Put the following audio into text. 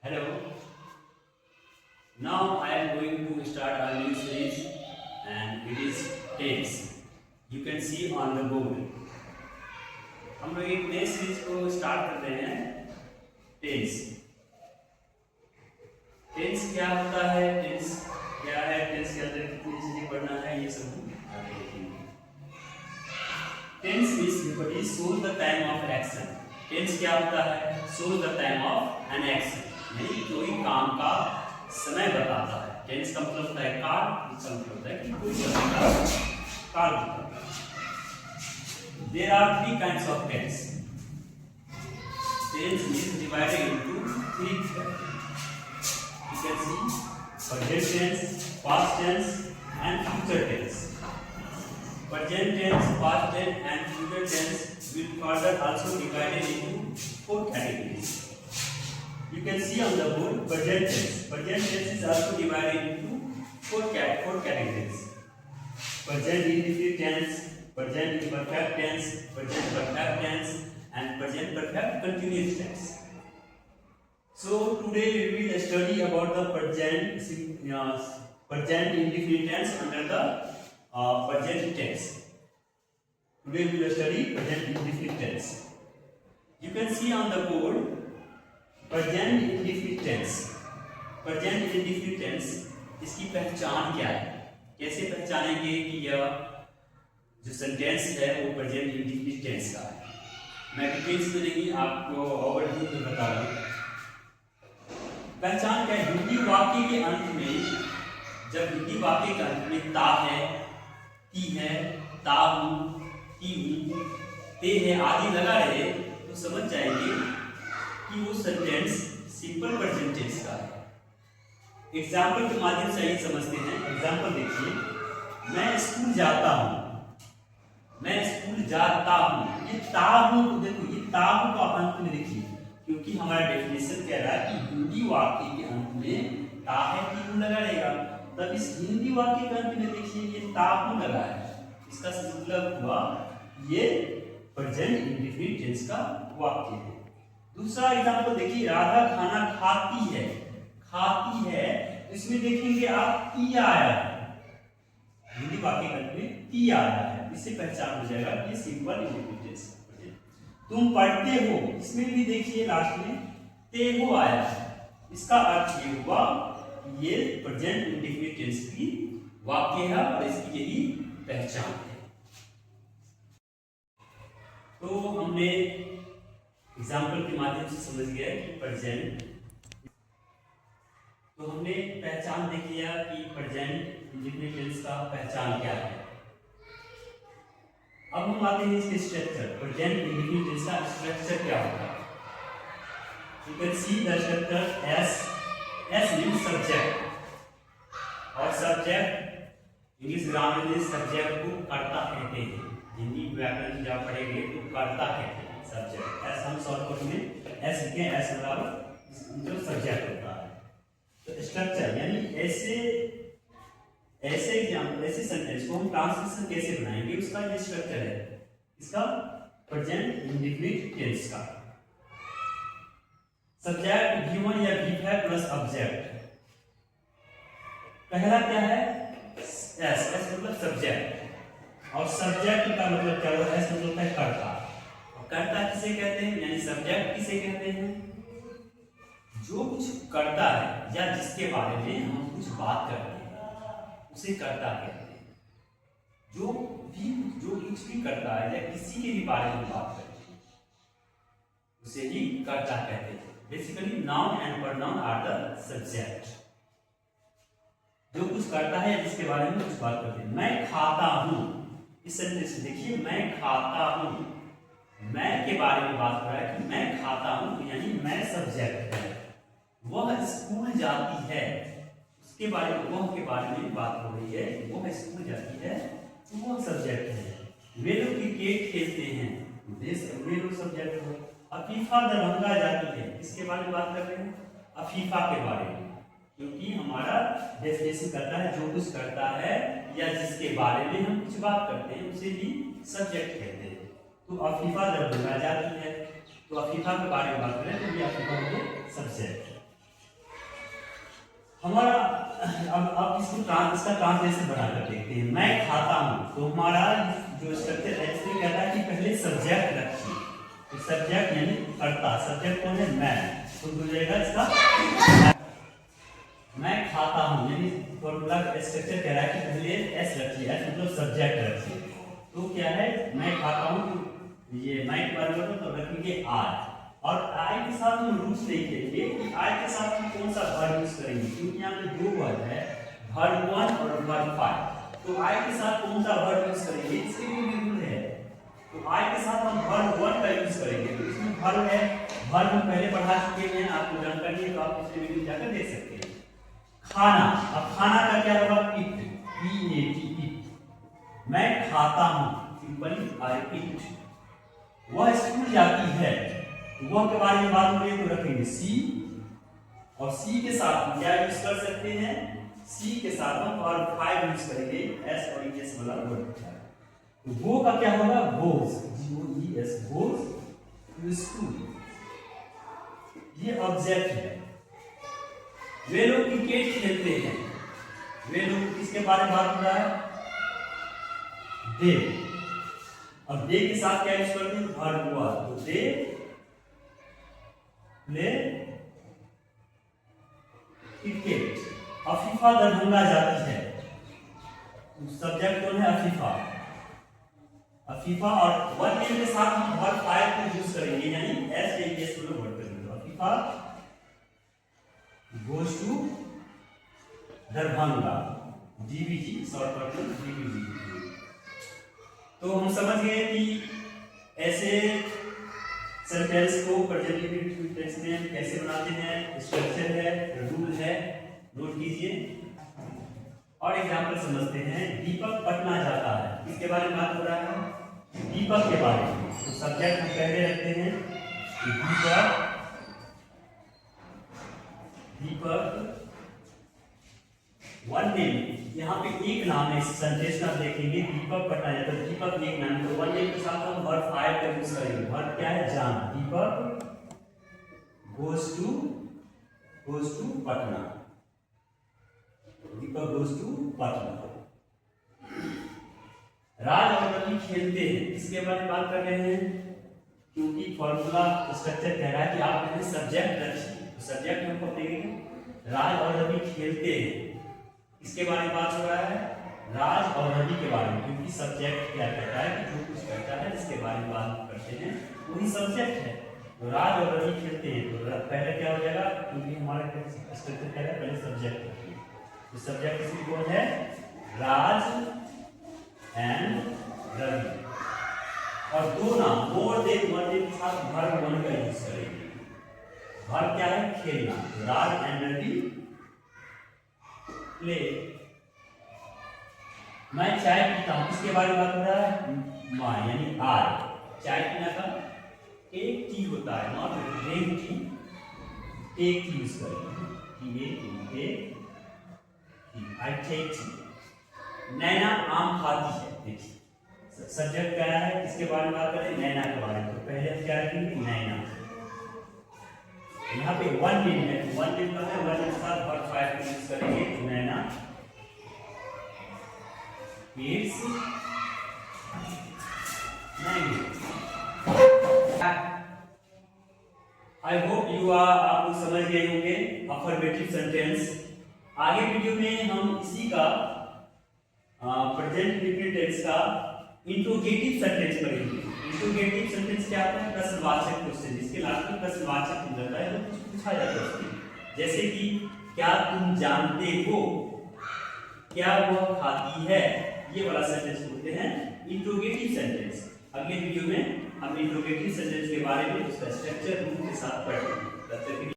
Hello. Now I am going to start a new series and it is tense. You can see on the board. हम लोग एक नए series को start कर रहे हैं टेंस। टेंस क्या होता है, टेंस क्या है, टेंस के अंदर कितनी चीजें पढ़ना है, ये सब हम आगे देखेंगे। Tense is shows the time of action. Tense क्या होता है, shows the time of an action, यानी कोई काम का समय बताता है। टेंस का मतलब होता है काल, इसका मतलब होता है कि कोई समय का काल होता है। There are three kinds of tense. Tense is divided into three types. You can see present tense, past tense, and future tense. Present tense, past tense, and future tense will further also divided into four categories. You can see on the board present tense. Present tense is also divided into four categories. Present indefinite tense, present imperfect tense, present perfect tense, and present perfect continuous tense. So today we will study about the present indefinite tense under the present tense. Today we will study present indefinite tense. You can see on the board present indefinite tense. present indefinite tense इसकी पहचान क्या है, कैसे पहचानेंगे कि यह जो sentence है वो प्रेजेंट इंडिफिनिट टेंस का है। मैं डिटेल्स में नहीं, आपको ओवरव्यू में बता रहा हूँ। पहचान क्या है, हिंदी वाक्य के अंत में, जब हिंदी वाक्य के अंत में ता है, ती है, ता हूँ, ती हूँ, ते है आदि लगा रहे तो समझ जाएंगे कि वो सेंटेंस सिंपल प्रेजेंट टेंस का है। एग्जाम्पल के माध्यम से ही समझते हैं। एग्जाम्पल देखिए, मैं स्कूल जाता हूँ, मैं स्कूल जाता हूँ, ये ता हूँ, देखो ये ता हूँ का अंत में देखिए, क्योंकि हमारा डेफिनेशन कह रहा है कि हिंदी वाक्य के अंत में ता है ती हूँ लगा रहेगा, तब इस हिंदी वाक्य के अंत में देखिए ये ता हूँ लगा है, इसका मतलब हुआ ये प्रेजेंट इंडेफिनिट टेंस का वाक्य है। दूसरा एग्जाम्पल देखिए, राधा खाना खाती है, खाती है, इसमें देखेंगे आप ती आया है, हिंदी वाक्य के अंत में ती आया है, इससे पहचान हो जाएगा ये सिंपल इंडेफिनिट टेंस। तुम पढ़ते हो, इसमें भी देखिए लास्ट में ते हो आया है, इसका अर्थ ये हुआ ये प्रेजेंट इंडेफिनिट टेंस की वाक्य है और इसकी यही पहचान है। तो हमने एग्जाम्पल के माध्यम से समझ गया कि प्रेजेंट, तो हमने पहचान देख लिया कि प्रेजेंट इंडेफिनिट टेंस का पहचान क्या है। अब हम आते हैं इसके स्ट्रक्चर। प्रेजेंट इंडेफिनिट टेंस का स्ट्रक्चर क्या होता है। You can see the structure S means subject, और सब्जेक्ट इंग्लिश ग्रामर में सब्जेक्ट को कर्ता कहते हैं। हिंदी व्याकरण जब पढ़ेंगे तो कर्ता कहते हैं सब्जेक्ट। एस हम शॉर्टकट में एस लिखें, एस बराबर जो सब्जेक्ट होता है। तो स्ट्रक्चर यानी ऐसे एग्जाम्पल, ऐसे सेंटेंस को हम ट्रांसलेशन कैसे बनाएंगे, उसका ये स्ट्रक्चर है इसका प्रेजेंट इंडेफिनिट टेंस का। सब्जेक्ट V1 या V5 प्लस ऑब्जेक्ट। पहला क्या है, एस मतलब सब्जेक्ट, और सब्जेक्ट का मतलब क्या होता है, एस मतलब है कर्ता। और कर्ता किसे कहते हैं, यानी सब्जेक्ट किसे कहते हैं, जो कुछ करता है या जिसके बारे में हम कुछ बात करते हैं उसे कर्ता कहते हैं। जो कुछ भी करता है या किसी के भी बारे में बात करते हैं उसे ही कर्ता कहते हैं। Basically noun and pronoun are the subject. जो कुछ करता है या जिसके बारे में कुछ बात करते हैं। मैं खाता हूँ, इस सेंटेंस में देखिए, मैं खाता हूँ, मैं के बारे में बात कर रहा है कि मैं खाता हूँ, यानी मैं सब्जेक्ट है। वह स्कूल जाती है, उसके बारे में, वह के बारे में बात हो रही है, वह स्कूल जाती है, तो वह सब्जेक्ट है। वे लोग क्रिकेट खेलते हैं, वे लोग सब्जेक्ट हो। अफीफा दरभंगा जाती है, इसके बारे में बात कर रहे हैं, अफीफा के बारे में, क्योंकि हमारा डेफिनेशन करता है जो कुछ करता है या जिसके बारे में हम कुछ बात करते हैं उसे भी सब्जेक्ट कहते हैं। तो अफीफा दरभंगा जाती है, तो अफीफा के बारे में बात करें तो ये अफीफा हो सब्जेक्ट। इसका ट्रांसलेशन बनाकर देखते हैं। मैं खाता हूँ, तो हमारा जो स्ट्रक्चर है इसमें कहता है कि पहले सब्जेक्ट रखिए, तो सब्जेक्ट यानी कर्ता, सब्जेक्ट कौन है? मैं, तो हो जाएगा इसका मैं खाता हूँ, यानी फॉर्मूला स्ट्रक्चर कह रहा है कि पहले एस रखिए, एस मतलब सब्जेक्ट रखिए, तो क्या है मैं खाता हूँ, ये मैं के बारे में तो रखेंगे आर, और आई के साथ हम रूल्स देखेंगे कि आई के साथ हम कौन सा वर्ब यूज करेंगे, क्योंकि यहाँ पे दो वर्ब है, वर्ब 1 और वर्ब 5, तो आई के साथ कौन सा वर्ब यूज करेंगे इसके लिए भी रूल है। तो आई के साथ हम वर्ब 1 का यूज करेंगे, तो इसमें वर्ब है, वर्ब हम पहले पढ़ा चुके हैं, आपको जानकारी है तो आप पिछले वीडियो जाकर देख सकते हैं। खाना, अब खाना का क्या होगा? इट, ईट, मैं खाता हूँ, सिंपली आई ईट। वह स्कूल जाती है, वह के बारे में बात हो रही है तो रखेंगे सी, और सी के साथ हम क्या यूज कर सकते हैं? सी के साथ हम वर्ब 5 यूज करेंगे, एस और ईएस वाला वर्ब। तो वो का क्या होगा? Goes, GOES, goes to school, ये ऑब्जेक्ट है। वे लोग क्रिकेट खेलते हैं, वे लोग किसके बारे में बात हो रहा है? दे, अब दे के साथ क्या यूज करते हैं? वर्ब हुआ, तो they play cricket. Afifa Darbhanga जाती है, सब्जेक्ट कौन है? अफीफा, अफीफा, और वर्ब नेम के साथ हम वर्ब 5 को यूज करेंगे, यानी एस या ईएस को वर्ड करेंगे। Afifa goes to Darbhanga, DVG shortcut में DVG। तो हम समझ गए कि ऐसे सेंटेंस को प्रेजेंट इंडेफिनिट टेंस में कैसे बनाते हैं, स्ट्रक्चर है, रूल है, नोट कीजिए। और एग्जांपल समझते हैं। दीपक पटना जाता है, किसके बारे में बात हो रहा है? दीपक के बारे में। तो सब्जेक्ट हम पहले रखते हैं कि दीपक वन नेम, यहाँ पे एक नाम है, इस सेंटेंस में आप देखेंगे दीपक पटना जाता है, दीपक एक नाम, तो वन नेम के साथ हम वर्ब 5 का यूज करेंगे। वर्ब क्या है? जाना। Deepak goes to Patna, Deepak goes to Patna. Raj और रवि खेलते हैं, इसके बारे में बात कर रहे हैं, क्योंकि फॉर्मूला स्ट्रक्चर कह रहा है कि आप पहले सब्जेक्ट रखिए, तो सब्जेक्ट हम कब देंगे? राज और रवि खेलते हैं, इसके बारे में बात हो रहा है राज और रवि के बारे में, क्योंकि सब्जेक्ट क्या कहता है कि जो कुछ कहता है जिसके बारे में बात करते हैं वही सब्जेक्ट है। तो राज और रवि खेलते हैं, तो पहले क्या हो जाएगा? क्योंकि हमारा स्ट्रक्चर कह रहा है पहले सब्जेक्ट रखिए, तो सब्जेक्ट इसकी कौन है? राज एंड रवि। और दो नाम मोर देन वन के साथ वर्ब 1 का यूज करेंगे। वर्ब क्या है? खेलना। राज एंड रवि प्ले। मैं चाय पीता हूं, इसके बारे में बात हो रहा है? मां यानी आर। चाय पीना का एक टी होता है, not drink tea, take tea use करेंगे, आई टेक टी। नैना आम खाती है, देखिए सब्जेक्ट क्या है, किसके बारे में बात करें? नैना के बारे में, तो पहले हम क्या रखेंगे? नैना। यहाँ पे वन नेम है, वन नेम का है, वन नेम के साथ वर्ब 5 को यूज करेंगे। नैना ईट्स मैंगो। आई होप आप लोग समझ गए होंगे अफर्मेटिव सेंटेंस। आगे वीडियो में हम इसी का प्रेजेंट इंडेफिनिट टेंस का इंट्रोगेटिव सेंटेंस पढ़ेंगे। इंट्रोगेटिव सेंटेंस क्या होता है? प्रश्नवाचक क्वेश्चन, जिसके लास्ट में प्रश्नवाचक हो जाता है, तो कुछ पूछा जाता है उसमें, जैसे कि क्या तुम जानते हो, क्या वह खाती है, ये वाला सेंटेंस बोलते हैं इंट्रोगेटिव सेंटेंस। अगले वीडियो में हम इंट्रोगेटिव सेंटेंस के बारे में उसका स्ट्रक्चर रूल के साथ पढ़ेंगे। तब तक